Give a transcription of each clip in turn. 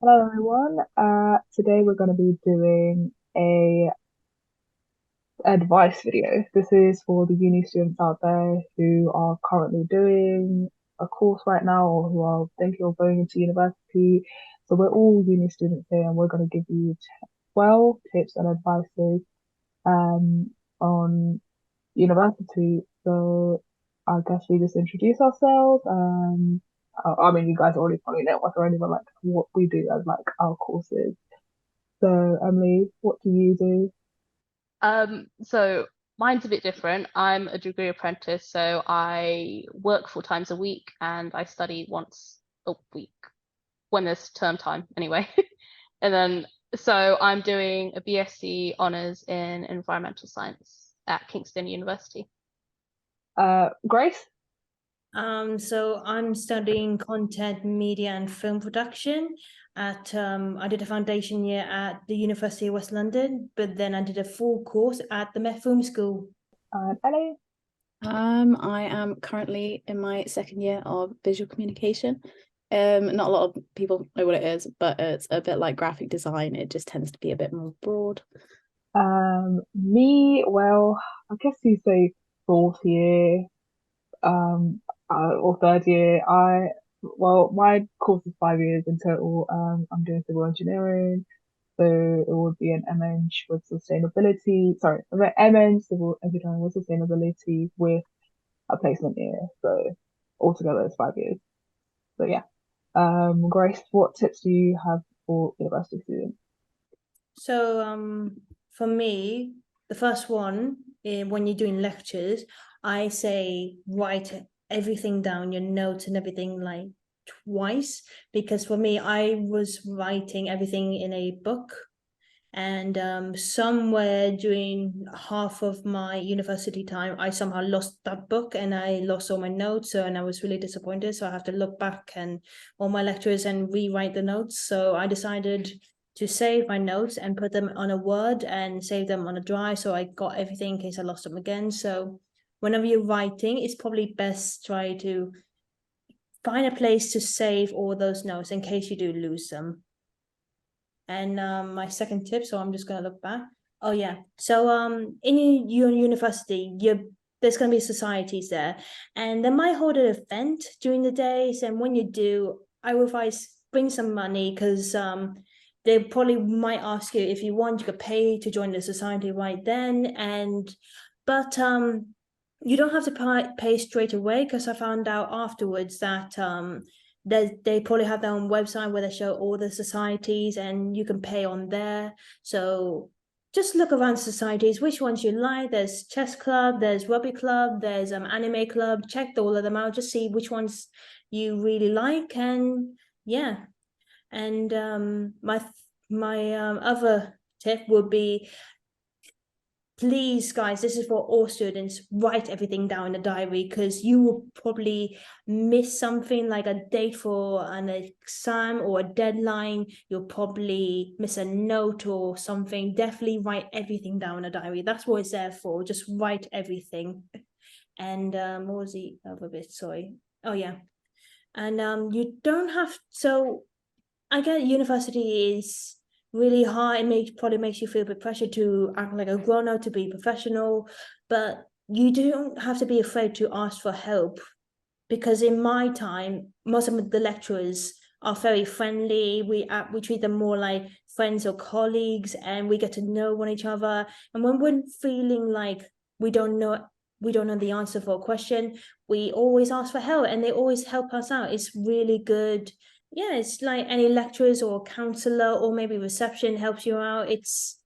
Hello everyone. Today we're going to be doing a advice video. This is for the uni students out there who are currently doing a course right now or who are thinking of going into university. So we're all uni students here and we're going to give you 12 tips and advices on university. So I guess we just introduce ourselves. I mean, you guys already probably know us already, but like what we do as like our courses. So, Emily, what do you do? So mine's a bit different. I'm a degree apprentice, so I work 4 times a week and I study once a week when there's term time anyway. And then so I'm doing a BSc honors in environmental science at Kingston University. Grace? So I'm studying content, media, and film production at I did a foundation year at the University of West London, but then I did a full course at the Met Film School. And Ellie? I am currently in my second year of visual communication. Not a lot of people know what it is, but it's a bit like graphic design. It just tends to be a bit more broad. Me, well, I guess you say fourth year, or third year. Well, my course is 5 years in total. I'm doing civil engineering, so it would be an MN with sustainability. Sorry, MN civil engineering with sustainability with a placement year. So altogether it's 5 years. So yeah. Grace, what tips do you have for university students? So for me, the first one, when you're doing lectures, I say write everything down, your notes and everything like twice, because for me, I was writing everything in a book. And somewhere during half of my university time, I somehow lost that book and I lost all my notes. So, and I was really disappointed. So I have to look back and all my lectures and rewrite the notes. So I decided to save my notes and put them on a Word and save them on a drive. So I got everything in case I lost them again. So whenever you're writing, it's probably best try to find a place to save all those notes in case you do lose them. And my second tip, so I'm just gonna look back. Oh yeah. So in your university, there's gonna be societies there, and they might hold an event during the days. And when you do, I would advise bring some money because they probably might ask you if you want, you could pay to join the society right then. And but you don't have to pay straight away because I found out afterwards that they probably have their own website where they show all the societies and you can pay on there. So just look around societies, which ones you like. There's chess club, there's rugby club, there's anime club. Check all of them out, just see which ones you really like. And yeah. And my other tip would be, please guys, this is for all students, write everything down in a diary because you will probably miss something like a date for an exam or a deadline. You'll probably miss a note or something. Definitely write everything down in a diary. That's what it's there for. Just write everything. And what was the other bit? Sorry. Oh yeah. And you don't have, so I get university is really hard. Probably makes you feel a bit pressure to act like a grown up, to be professional, but you don't have to be afraid to ask for help because in my time, most of the lecturers are very friendly. We treat them more like friends or colleagues, and we get to know one each other. And when we're feeling like we don't know we don't know the answer for a question, we always ask for help, and they always help us out. It's really good. Yeah, it's like any lecturers or counselor or maybe reception helps you out. It's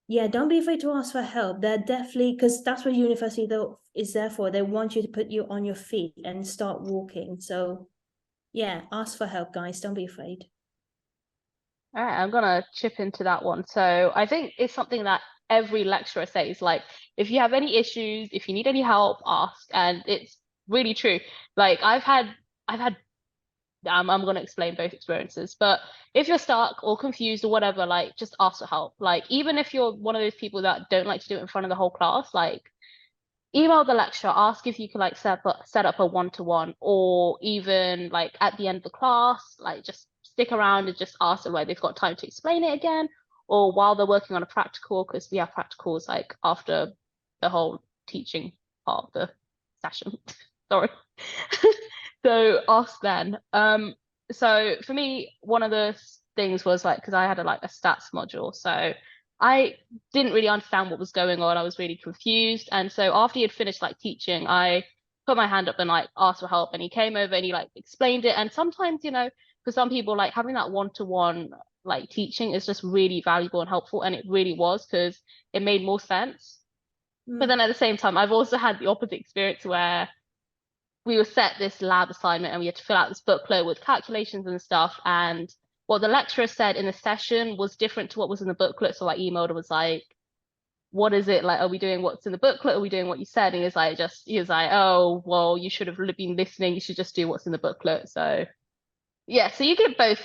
yeah, don't be afraid to ask for help. They're definitely, because that's what university though is there for. They want you to put you on your feet and start walking. So yeah, ask for help, guys. Don't be afraid. All right, I'm gonna chip into that one. So I think it's something that every lecturer says, like, if you have any issues, if you need any help, ask. And it's really true. Like I've had I'm gonna explain both experiences, but if you're stuck or confused or whatever, like just ask for help. Like even if you're one of those people that don't like to do it in front of the whole class, like email the lecturer, ask if you can like set up a one-to-one, or even like at the end of the class, like just stick around and just ask them where they've got time to explain it again, or while they're working on a practical, because we have practicals like after the whole teaching part of the session. Sorry. So ask then. So for me, one of the things was like, because I had a stats module, so I didn't really understand what was going on. I was really confused. And so after he had finished like teaching, I put my hand up and like asked for help, and he came over and he like explained it. And sometimes, you know, for some people, like having that one-to-one like teaching is just really valuable and helpful, and it really was, because it made more sense. But then at the same time, I've also had the opposite experience where we were set this lab assignment and we had to fill out this booklet with calculations and stuff. And what the lecturer said in the session was different to what was in the booklet. So I emailed and was like, what is it? Like, are we doing what's in the booklet? Are we doing what you said? And he was like, oh, well, you should have been listening. You should just do what's in the booklet. So yeah, so you get both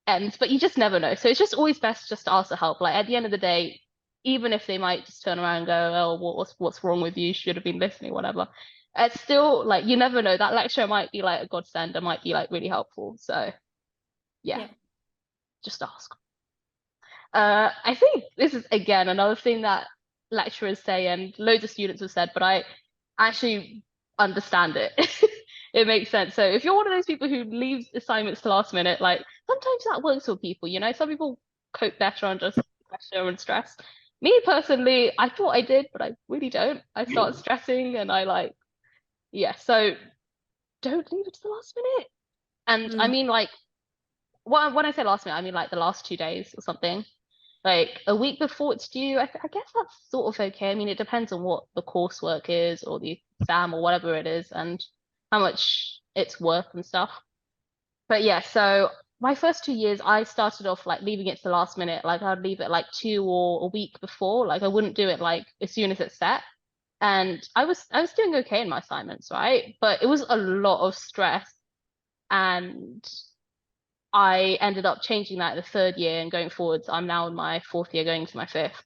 ends, but you just never know. So it's just always best just to ask for help. Like at the end of the day, even if they might just turn around and go, oh, what's wrong with you? You should have been listening, whatever. It's still like, you never know. That lecture might be like a godsend, it might be like really helpful. So yeah. Just ask. I think this is again another thing that lecturers say and loads of students have said, but I actually understand it. It makes sense. So if you're one of those people who leaves assignments to last minute, like sometimes that works for people, you know, some people cope better under pressure and stress. Me personally, I thought I did, but I really don't. I start stressing and yeah, so don't leave it to the last minute. And I mean, like, when I say last minute, I mean like the last 2 days or something. Like a week before it's due, I guess that's sort of okay. I mean, it depends on what the coursework is or the exam or whatever it is and how much it's worth and stuff. But yeah, so my first 2 years, I started off like leaving it to the last minute. Like I'd leave it like 2 or a week before. Like I wouldn't do it like as soon as it's set. And I was doing okay in my assignments, right? But it was a lot of stress, and I ended up changing that in the third year and going forwards. I'm now in my fourth year going to my fifth.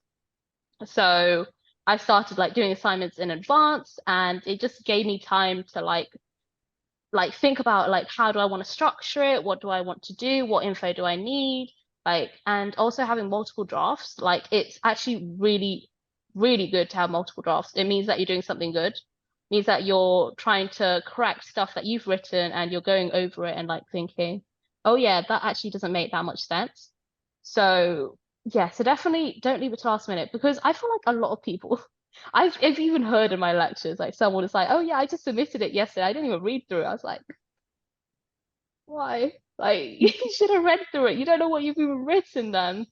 So I started like doing assignments in advance, and it just gave me time to like think about like how do I want to structure it? What do I want to do? What info do I need? Like, and also having multiple drafts, like it's actually really, really good to have multiple drafts. It means that you're doing something good. It means that you're trying to correct stuff that you've written and you're going over it and like thinking, oh yeah, that actually doesn't make that much sense. So yeah, so definitely don't leave it to last minute, because I feel like a lot of people I've even heard in my lectures, like someone is like, oh yeah, I just submitted it yesterday. I didn't even read through it. I was like, why? Like you should have read through it. You don't know what you've even written then.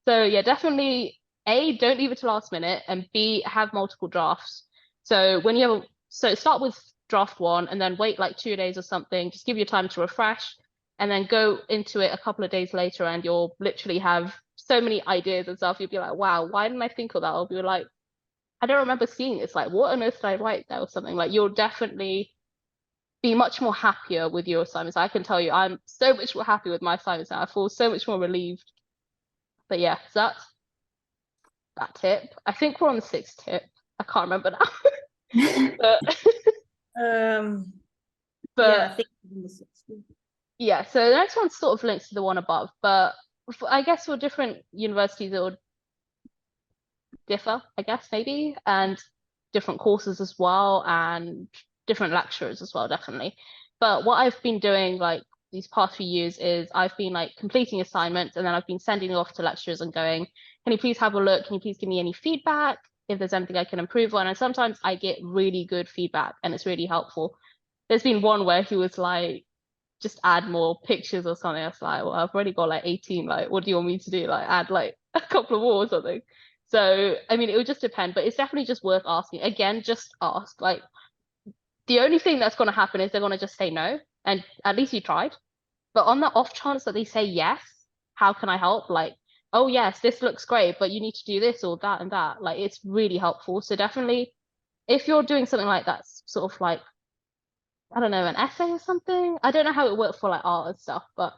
So yeah, definitely A, don't leave it to last minute, and B, have multiple drafts. So when you have so start with draft one and then wait like 2 days or something, just give you time to refresh, and then go into it a couple of days later and you'll literally have so many ideas and stuff. You'll be like, wow, why didn't I think of that? I'll be like, I don't remember seeing this. Like, what on earth did I write there or something? Like, you'll definitely be much more happier with your assignments. I can tell you, I'm so much more happy with my assignments now. I feel so much more relieved. But yeah, so that's that tip. I think we're on the sixth tip. I can't remember now. Yeah, but I think yeah, so the next one sort of links to the one above, but I guess for different universities it would differ, I guess, maybe, and different courses as well, and different lecturers as well, definitely. But what I've been doing like these past few years is I've been like completing assignments, and then I've been sending it off to lecturers and going, can you please have a look? Can you please give me any feedback if there's anything I can improve on? And sometimes I get really good feedback and it's really helpful. There's been one where he was like, just add more pictures or something. I was like, well, I've already got like 18. Like, what do you want me to do? Like, add like a couple of more or something. So, I mean, it would just depend, but it's definitely just worth asking. Again, just ask. Like, the only thing that's going to happen is they're going to just say no, and at least you tried. But on the off chance that they say yes, how can I help? Like, oh yes, this looks great, but you need to do this or that and that. Like, it's really helpful. So definitely, if you're doing something like that, sort of like, I don't know, an essay or something. I don't know how it worked for like art and stuff, but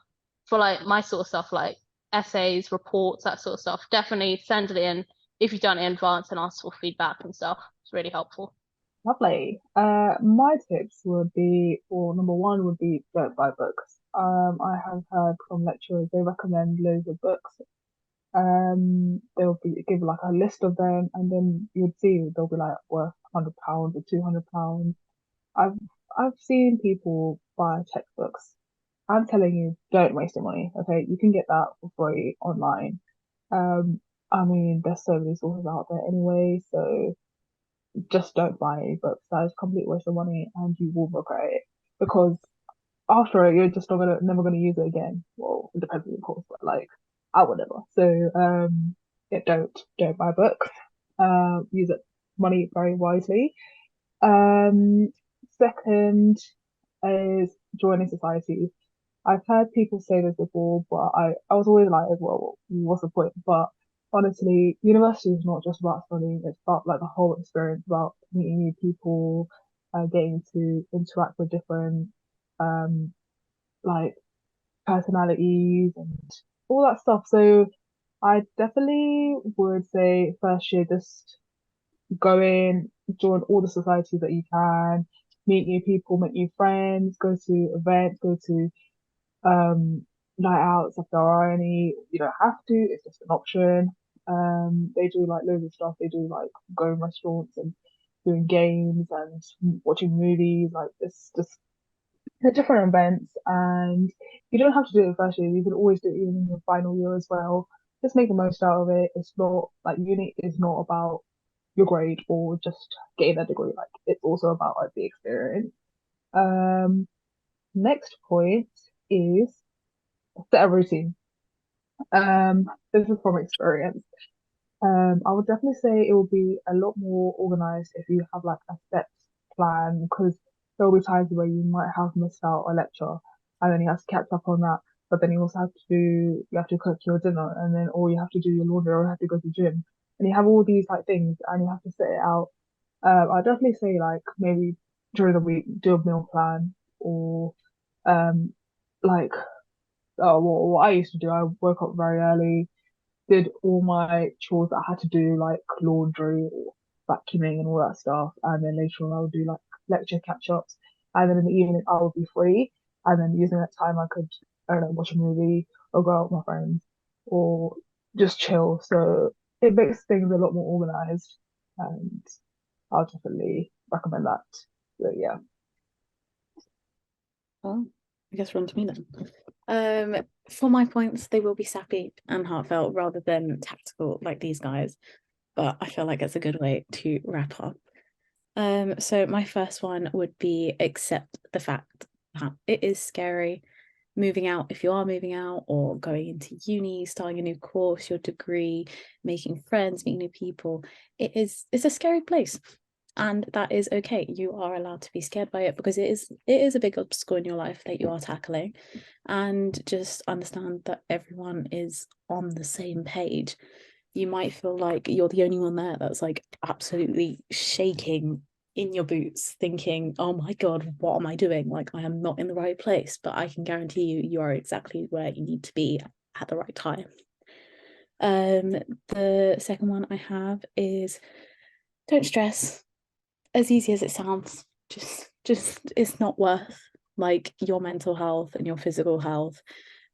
for like my sort of stuff, like essays, reports, that sort of stuff, definitely send it in if you've done it in advance and ask for feedback and stuff. It's really helpful. Lovely. My tips would be, well, number one would be don't buy books. I have heard from lecturers they recommend loads of books. They'll be give like a list of them, and then you'd see they'll be like worth £100 or £200. I've I've seen people buy textbooks. I'm telling you, don't waste your money. Okay, you can get that for free online. Um, I mean, there's so many sources out there anyway, so just don't buy any books. That is a complete waste of money, and you will regret it because after it, you're just not gonna never gonna use it again. Well, it depends on your course, but like I would never. So yeah, don't buy books. Use it money very wisely. Um, Second is joining societies. I've heard people say this before, but I was always like, well, what's the point? But honestly, university is not just about studying, it's about like the whole experience, about meeting new people, getting to interact with different um like personalities and all that stuff. So I definitely would say first year just go in, join all the societies that you can, meet new people, make new friends, go to events, go to night outs if there are any. You don't have to, it's just an option. They do like loads of stuff. They do like going restaurants and doing games and watching movies. Like it's just they're different events, and you don't have to do it first year. You can always do it even in your final year as well. Just make the most out of it. It's not like uni is not about your grade or just getting a degree. Like it's also about like the experience. Um, Next point is set a routine. This is from experience. I would definitely say it will be a lot more organized if you have like a set plan because there will be times where you might have missed out a lecture and then you have to catch up on that. But then you also have to you have to cook your dinner and then or you have to do your laundry or you have to go to the gym. And you have all these like things and you have to set it out. I'd definitely say like maybe during the week do a meal plan or um like what I used to do, I woke up very early, did all my chores that I had to do, like laundry or vacuuming and all that stuff. And then later on, I would do like lecture catch ups. And then in the evening, I would be free. And then using that time, I could, I don't know, watch a movie or go out with my friends or just chill. So it makes things a lot more organized. And I'll definitely recommend that. So yeah. Well, I guess we're on to me then. For my points, they will be sappy and heartfelt rather than tactical like these guys, but I feel like it's a good way to wrap up. So my first one would be accept the fact that it is scary moving out if you are moving out or going into uni, starting a new course, your degree, making friends, meeting new people. It's a scary place. And that is okay. You are allowed to be scared by it because it is a big obstacle in your life that you are tackling. And just understand that everyone is on the same page. You might feel like you're the only one there that's like absolutely shaking in your boots, thinking, oh my God, what am I doing? Like, I am not in the right place. But I can guarantee you, you are exactly where you need to be at the right time. The second one I have is don't stress. As easy as it sounds, just it's not worth like your mental health and your physical health.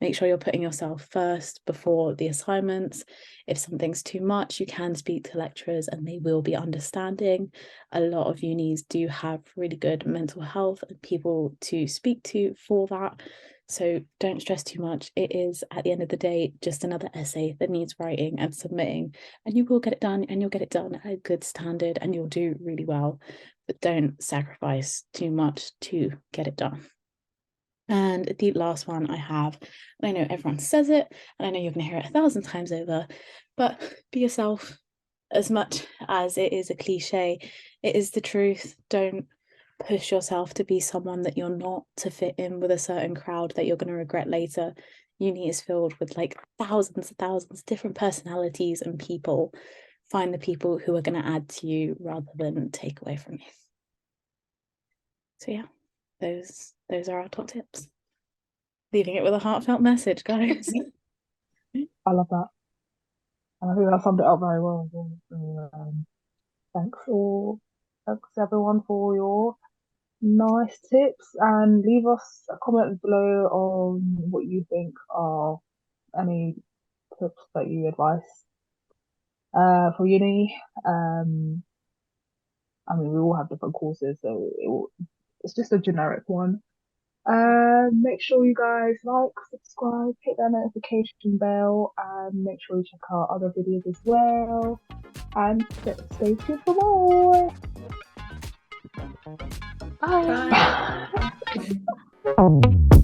Make sure you're putting yourself first before the assignments. If something's too much, you can speak to lecturers and they will be understanding. A lot of unis do have really good mental health and people to speak to for that. So don't stress too much. It is, at the end of the day, just another essay that needs writing and submitting, and you will get it done, and you'll get it done at a good standard, and you'll do really well. But don't sacrifice too much to get it done. And the last one I have, and I know everyone says it, and I know you're going to hear it 1,000 times over, but be yourself. As much as it is a cliche, it is the truth. Don't push yourself to be someone that you're not, to fit in with a certain crowd that you're going to regret later. Uni is filled with like thousands and thousands different personalities and people. Find the people who are going to add to you rather than take away from you. So yeah, those are our top tips. Leaving it with a heartfelt message, guys. I love that. And I think that summed it up very well. So, thanks everyone for your nice tips, and leave us a comment below on what you think are any tips that you advise for uni. I mean, we all have different courses, so it's just a generic one. Make sure you guys like, subscribe, hit that notification bell, and make sure you check out other videos as well. And stay tuned for more. Bye. Bye.